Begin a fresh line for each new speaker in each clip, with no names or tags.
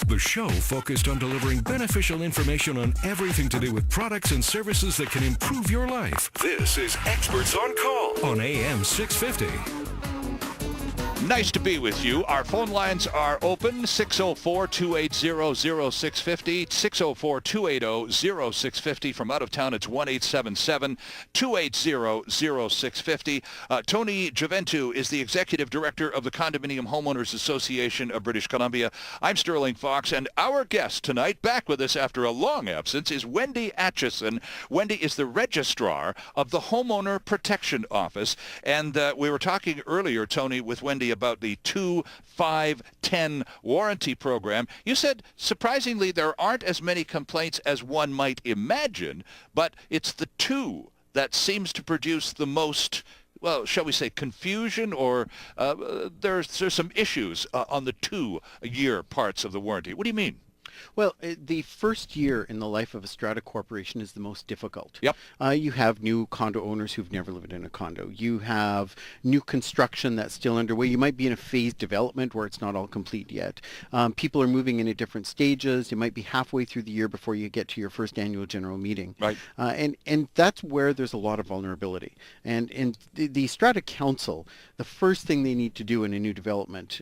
The show focused on delivering beneficial information on everything to do with products and services that can improve your life. This is Experts on Call on AM 650.
Nice to be with you. Our phone lines are open, 604-280-0650, 604-280-0650. From out of town, it's 1-877-280-0650. Tony Gioventu is the Executive Director of the Condominium Homeowners Association of British Columbia. I'm Stirling Faux, and our guest tonight, back with us after a long absence, is Wendy Acheson. Wendy is the Registrar of the Homeowner Protection Office, and we were talking earlier, Tony, with Wendy about the 2, 5, 10 warranty program. You said, surprisingly, there aren't as many complaints as one might imagine, but it's the 2 that seems to produce the most, well, shall we say, confusion, or there's some issues on the 2-year parts of the warranty. What do you mean?
Well, the first year in the life of a strata corporation is the most difficult.
Yep.
You have new condo owners who've never lived in a condo. You have new construction that's still underway. You might be in a phased development where it's not all complete yet. People are moving in at different stages. You might be halfway through the year before you get to your first annual general meeting.
Right.
And that's where there's a lot of vulnerability. And the strata council, the first thing they need to do in a new development,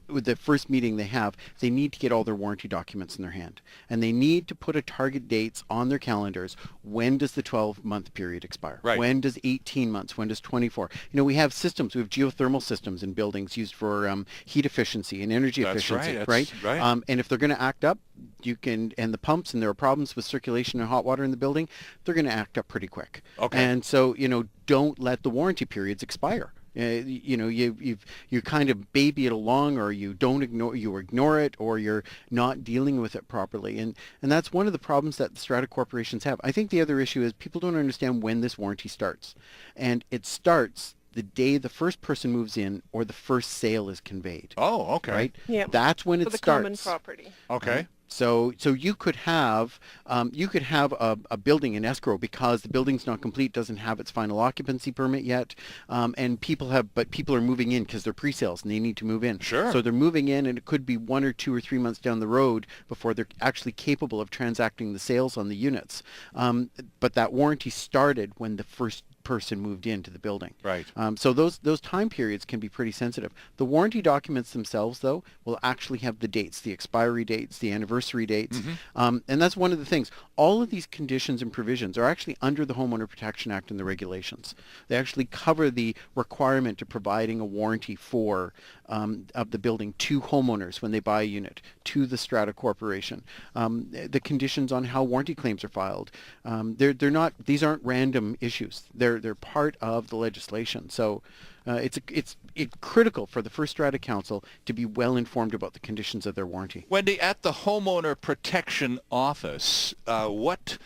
with the first meeting they have, they need to get all their warranty documents in their hand, and they need to put a target dates on their calendars. When does the 12-month period expire?
Right.
When does 18 months? When does 24? You know, we have systems. We have geothermal systems in buildings used for heat efficiency and energy efficiency.
Right.
And if they're going to act up, you can, and the pumps, and there are problems with circulation and hot water in the building, they're going to act up pretty quick.
Okay.
And so, you know, don't let the warranty periods expire. You know, you kind of baby it along, or you ignore it, or you're not dealing with it properly, and that's one of the problems that the strata corporations have. I think the other issue is people don't understand when this warranty starts, and it starts the day the first person moves in or the first sale is conveyed.
Oh, okay.
Right.
Yeah.
That's when it
For the
starts.
common property.
Okay.
So you could have a building in escrow because the building's not complete, doesn't have its final occupancy permit yet, and people are moving in because they're pre-sales and they need to move in.
Sure.
So they're moving in, and it could be 1 or 2 or 3 months down the road before they're actually capable of transacting the sales on the units. But that warranty started when the first person moved into the building.
Right.
So those time periods can be pretty sensitive. The warranty documents themselves, though, will actually have the dates, the expiry dates, the anniversary dates. And that's one of the things. All of these conditions and provisions are actually under the Homeowner Protection Act and the regulations. They actually cover the requirement of providing a warranty for of the building to homeowners when they buy a unit, to the strata corporation. The conditions on how warranty claims are filed. They're not, these aren't random issues. They're part of the legislation. So it's critical for the first strata council to be well informed about the conditions of their warranty.
Wendy, at the Homeowner Protection Office, what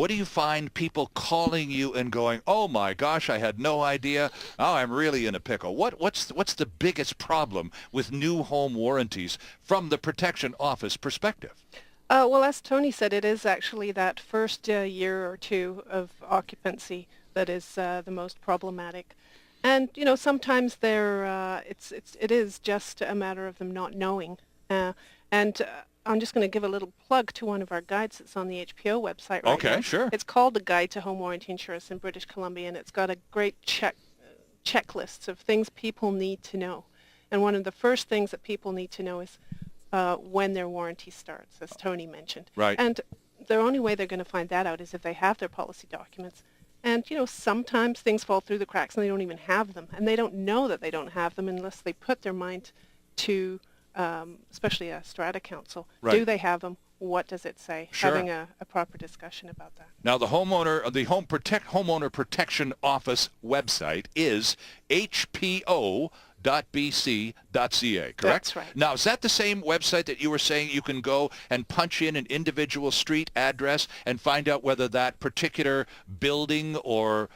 do you find people calling you and going, oh my gosh, I had no idea. Oh, I'm really in a pickle. What's the biggest problem with new home warranties from the Protection Office perspective?
Well, as Tony said, it is actually that first year or two of occupancy that is the most problematic. And, you know, sometimes it is just a matter of them not knowing. I'm just going to give a little plug to one of our guides that's on the HPO website right now.
Okay, sure.
It's called The Guide to Home Warranty Insurance in British Columbia, and it's got a great checklists of things people need to know. And one of the first things that people need to know is when their warranty starts, as Tony mentioned.
Right.
And the only way they're going to find that out is if they have their policy documents. And, you know, sometimes things fall through the cracks and they don't even have them. And they don't know that they don't have them unless they put their mind to, especially a strata council.
Right.
Do they have them? What does it say?
Sure.
Having a proper discussion about that.
Now, the Homeowner Protection Office website is hpo.bc.ca, correct?
That's right.
Now, is that the same website that you were saying you can go and punch in an individual street address and find out whether that particular building or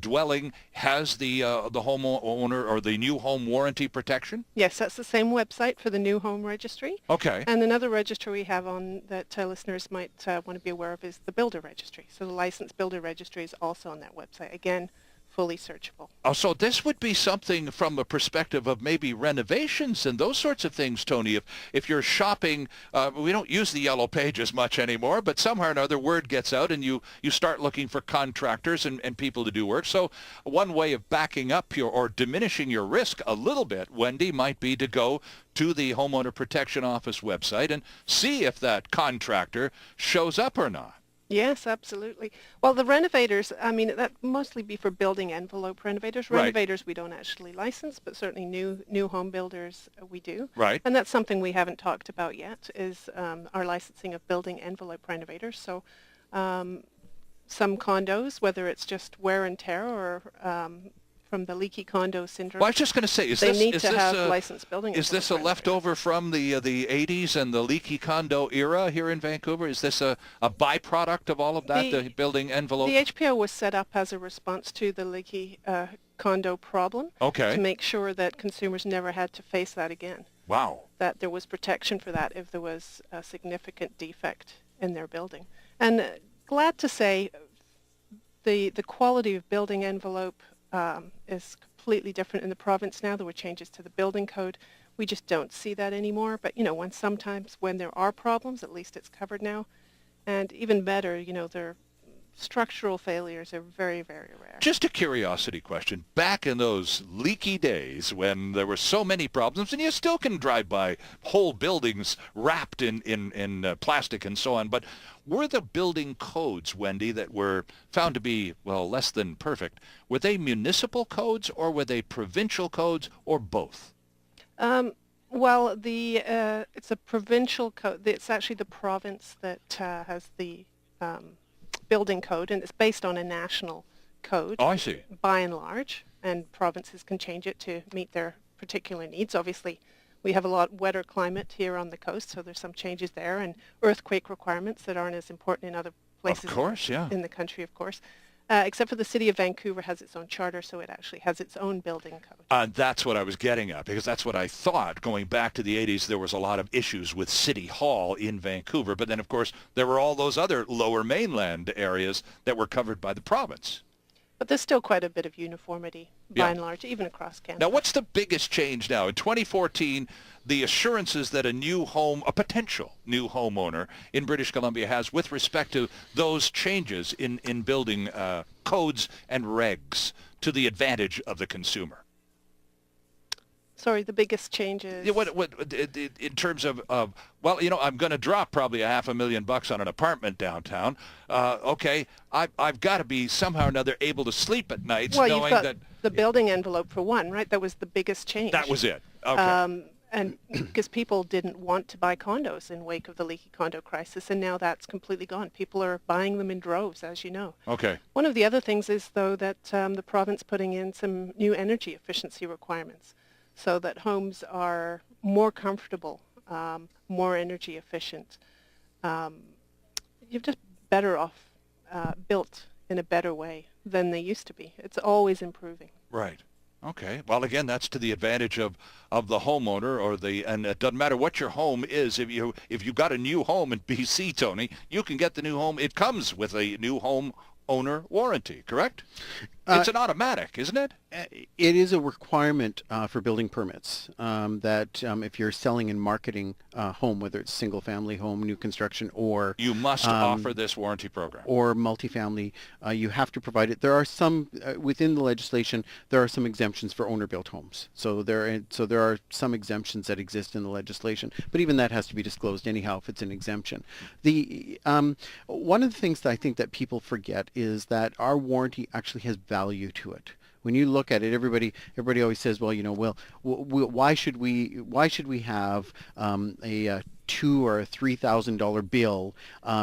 dwelling has the homeowner or the new home warranty protection?
Yes, that's the same website for the new home registry.
Okay.
And another registry we have on that listeners might want to be aware of is the builder registry. So the licensed builder registry is also on that website. Again, fully searchable.
Oh, so this would be something from a perspective of maybe renovations and those sorts of things, Tony. If you're shopping, we don't use the yellow pages much anymore, but somehow or another word gets out and you start looking for contractors and people to do work. So one way of backing up or diminishing your risk a little bit, Wendy, might be to go to the Homeowner Protection Office website and see if that contractor shows up or not.
Yes, absolutely. Well, the renovators, I mean, that mostly be for building envelope renovators.
Right.
Renovators we don't actually license, but certainly new home builders we do.
Right.
And that's something we haven't talked about yet is our licensing of building envelope renovators. So some condos, whether it's just wear and tear or from the leaky condo syndrome.
Well, I was just going to say,
they need to have licensed building.
Is this a leftover from the 80s and the leaky condo era here in Vancouver? Is this a byproduct of all of that, the building envelope?
The HPO was set up as a response to the leaky condo problem.
Okay.
To make sure that consumers never had to face that again.
Wow.
That there was protection for that if there was a significant defect in their building. And glad to say the quality of building envelope is completely different in the province now. There were changes to the building code. We just don't see that anymore. But, sometimes when there are problems, at least it's covered now. And even better, their structural failures are very, very rare.
Just a curiosity question. Back in those leaky days when there were so many problems, and you still can drive by whole buildings wrapped in plastic and so on, but were the building codes, Wendy, that were found to be, less than perfect, were they municipal codes or were they provincial codes or both?
It's a provincial code. It's actually the province that has the building code, and it's based on a national code.
Oh, I see.
By and large, and provinces can change it to meet their particular needs. Obviously, we have a lot wetter climate here on the coast, so there's some changes there, and earthquake requirements that aren't as important in other places
of course, yeah.
in the country, of course. Except for the city of Vancouver has its own charter, so it actually has its own building code.
That's what I was getting at, because that's what I thought. Going back to the 80s, there was a lot of issues with City Hall in Vancouver, but then, of course, there were all those other lower mainland areas that were covered by the province.
But there's still quite a bit of uniformity, by and large, even across Canada.
Now, what's the biggest change now? In 2014, the assurances that a potential new homeowner in British Columbia has with respect to those changes in building codes and regs to the advantage of the consumer?
Sorry, the biggest changes.
Yeah, what in terms of I'm going to drop probably $500,000 on an apartment downtown. Okay, I've got to be somehow or another able to sleep at nights, knowing
you've got
that
the building envelope for one, right? That was the biggest change.
That was it. Okay.
And because people didn't want to buy condos in wake of the leaky condo crisis, and now that's completely gone. People are buying them in droves, as you know.
Okay.
One of the other things is, though, that the province putting in some new energy efficiency requirements, so that homes are more comfortable, more energy efficient. You're just better off built in a better way than they used to be. It's always improving.
Right. Okay. Well, again, that's to the advantage of the homeowner and it doesn't matter what your home is. If you got a new home in BC, Tony, you can get the new home. It comes with a new home owner warranty, correct? It's an automatic, isn't it?
It is a requirement for building permits that if you're selling and marketing a home, whether it's single-family home, new construction, or
you must offer this warranty program.
Or multifamily, you have to provide it. There are some within the legislation. There are some exemptions for owner-built homes. So there are some exemptions that exist in the legislation, but even that has to be disclosed anyhow if it's an exemption. The one of the things that I think that people forget is that our warranty actually has value to it. When you look at it, everybody always says, why should we have a $2,000 or $3,000 bill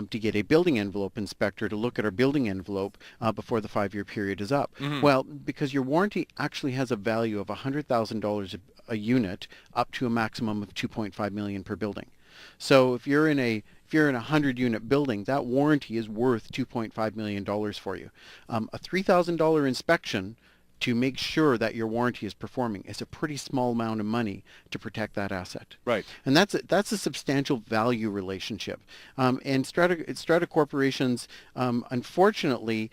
to get a building envelope inspector to look at our building envelope before the 5-year period is up? Mm-hmm. Well, because your warranty actually has a value of $100,000 a unit up to a maximum of $2.5 million per building. So if you're in a 100-unit building, that warranty is worth $2.5 million for you. A $3,000 inspection to make sure that your warranty is performing is a pretty small amount of money to protect that asset.
Right.
And that's a substantial value relationship. And Strata corporations, unfortunately,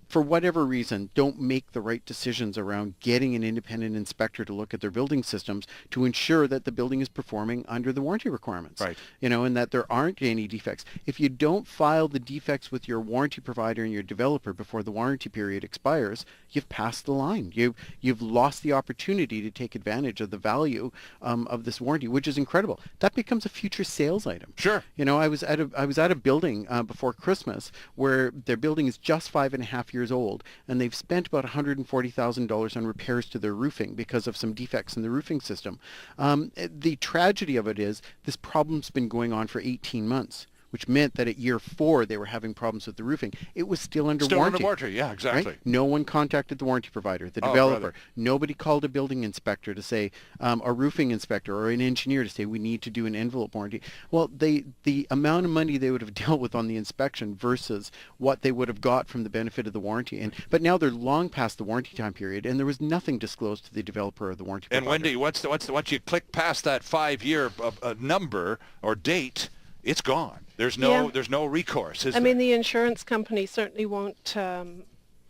for whatever reason, don't make the right decisions around getting an independent inspector to look at their building systems to ensure that the building is performing under the warranty requirements.
Right.
And that there aren't any defects. If you don't file the defects with your warranty provider and your developer before the warranty period expires, you've passed the line. You've lost the opportunity to take advantage of the value of this warranty, which is incredible. That becomes a future sales item.
Sure.
I was at a building before Christmas where their building is just 5.5 years old, and they've spent about $140,000 on repairs to their roofing because of some defects in the roofing system. The tragedy of it is this problem's been going on for 18 months, which meant that at year 4 they were having problems with the roofing. It was still under warranty.
Still under warranty, yeah, exactly.
Right? No one contacted the warranty provider, the
Oh,
developer.
brother.
Nobody called a building inspector to say, a roofing inspector or an engineer to say, we need to do an envelope warranty. Well, the amount of money they would have dealt with on the inspection versus what they would have got from the benefit of the warranty. But now they're long past the warranty time period, and there was nothing disclosed to the developer or the warranty provider.
And Wendy, once you click past that 5-year number or date, it's gone. There's no recourse, is there?
The insurance company certainly won't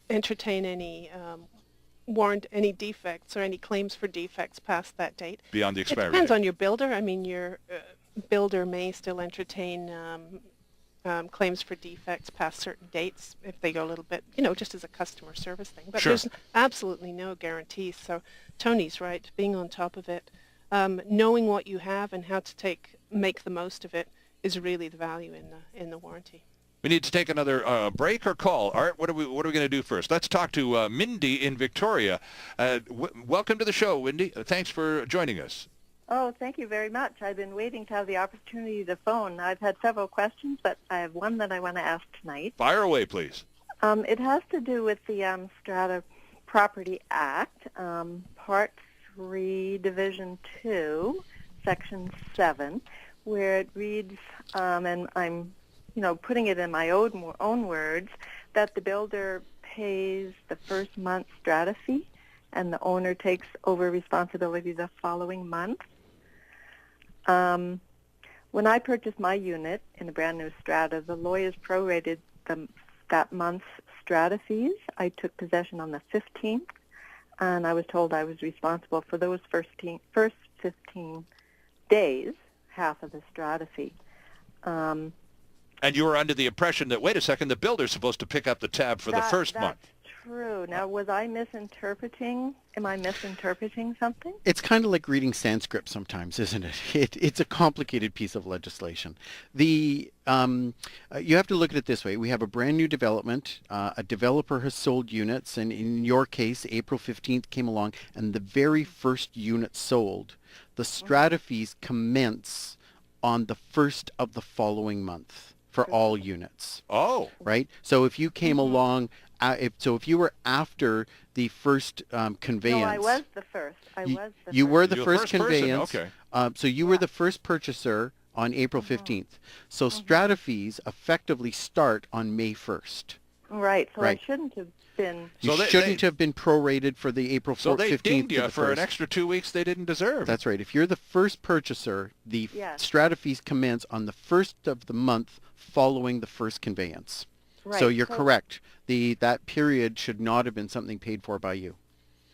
entertain any any defects or any claims for defects past that date.
Beyond the expiry
It depends
date.
on your builder. Your builder may still entertain claims for defects past certain dates if they go a little bit, just as a customer service thing. But
Sure.
There's absolutely no guarantees. So Tony's right, being on top of it, knowing what you have and how to make the most of it is really the value in the warranty.
We need to take another break or call. Art, what are we going to do first? Let's talk to Mindy in Victoria. Welcome to the show, Wendy. Thanks for joining us.
Oh, thank you very much. I've been waiting to have the opportunity to phone. I've had several questions, but I have one that I want to ask tonight.
Fire away, please.
It has to do with the Strata Property Act, Part 3, Division 2, Section 7, where it reads, and I'm putting it in my own words, that the builder pays the first month's strata fee and the owner takes over responsibility the following month. When I purchased my unit in a brand new strata, the lawyers prorated that month's strata fees. I took possession on the 15th, and I was told I was responsible for those first 15 days, half of the strata fee.
And you were under the impression that, wait a second, the builder's supposed to pick up the tab for the first month.
That's true. Now, was I misinterpreting? Am I misinterpreting something?
It's kind of like reading Sanskrit sometimes, isn't it? It's a complicated piece of legislation. You have to look at it this way. We have a brand new development. A developer has sold units, and in your case, April 15th came along, and the very first unit sold, the strata fees commence on the first of the following month for all units.
Oh.
Right? So if you came along, if you were after the first conveyance.
No, I was the first.
You were the
You're
first
person,
conveyance.
okay.
So you were the first purchaser on April 15th. So strata fees effectively start on May 1st.
Right. So
Right.
I shouldn't have been.
You
So
shouldn't have been prorated for the April 15th.
So they dinged
to
you
the
for an
1st.
extra 2 weeks they didn't deserve.
That's right. If you're the first purchaser, the
Yes.
strata fees commence on the first of the month following the first conveyance.
Right.
So you're correct. That period should not have been something paid for by you.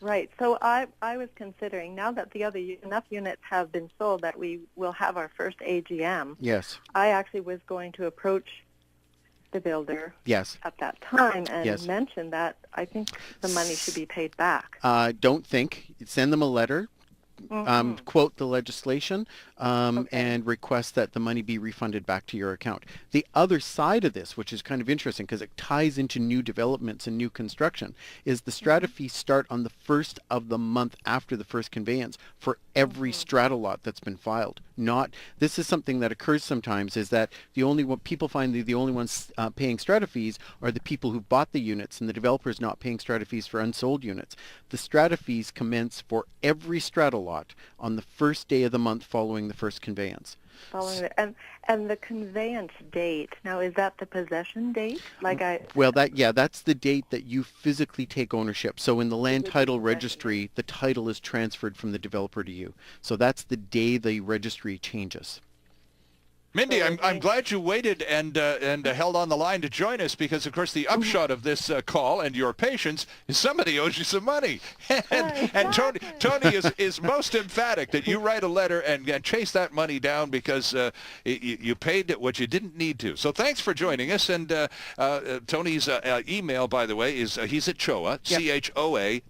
Right. So I was considering, now that the other enough units have been sold that we will have our first AGM,
Yes.
I actually was going to approach the builder
Yes.
at that time and
Yes.
mention that I think the money should be paid back.
Don't think. Send them a letter. Quote the legislation and request that the money be refunded back to your account. The other side of this, which is kind of interesting because it ties into new developments and new construction, is the strata fees start on the first of the month after the first conveyance for every strata lot that's been filed. This is something that occurs sometimes, is that people find the only ones paying strata fees are the people who bought the units, and the developer's not paying strata fees for unsold units. The strata fees commence for every strata lot on the first day of the month following the first conveyance.
Following it. And the conveyance date, now is that the possession date?
Well, that's the date that you physically take ownership. So in the land title registry, the title is transferred from the developer to you. So that's the day the registry changes.
Mindy, I'm glad you waited and held on the line to join us because, of course, the upshot of this call and your patience is somebody owes you some money. And Tony is most emphatic that you write a letter and chase that money down because you paid what you didn't need to. So thanks for joining us. And Tony's email, by the way, is he's at CHOA, CHOA.bc.ca,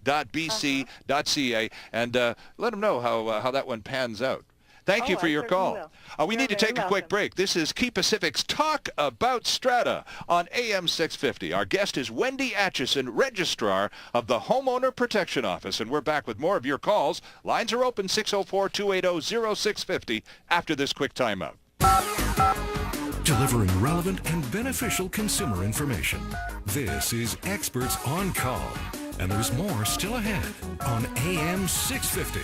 and let him know how that one pans out. Thank you for your call. We need to take a quick break. This is Key Pacific's Talk About Strata on AM 650. Our guest is Wendy Acheson, Registrar of the Homeowner Protection Office, and we're back with more of your calls. Lines are open, 604-280-0650, after this quick timeout.
Delivering relevant and beneficial consumer information. This is Experts on Call, and there's more still ahead on AM 650.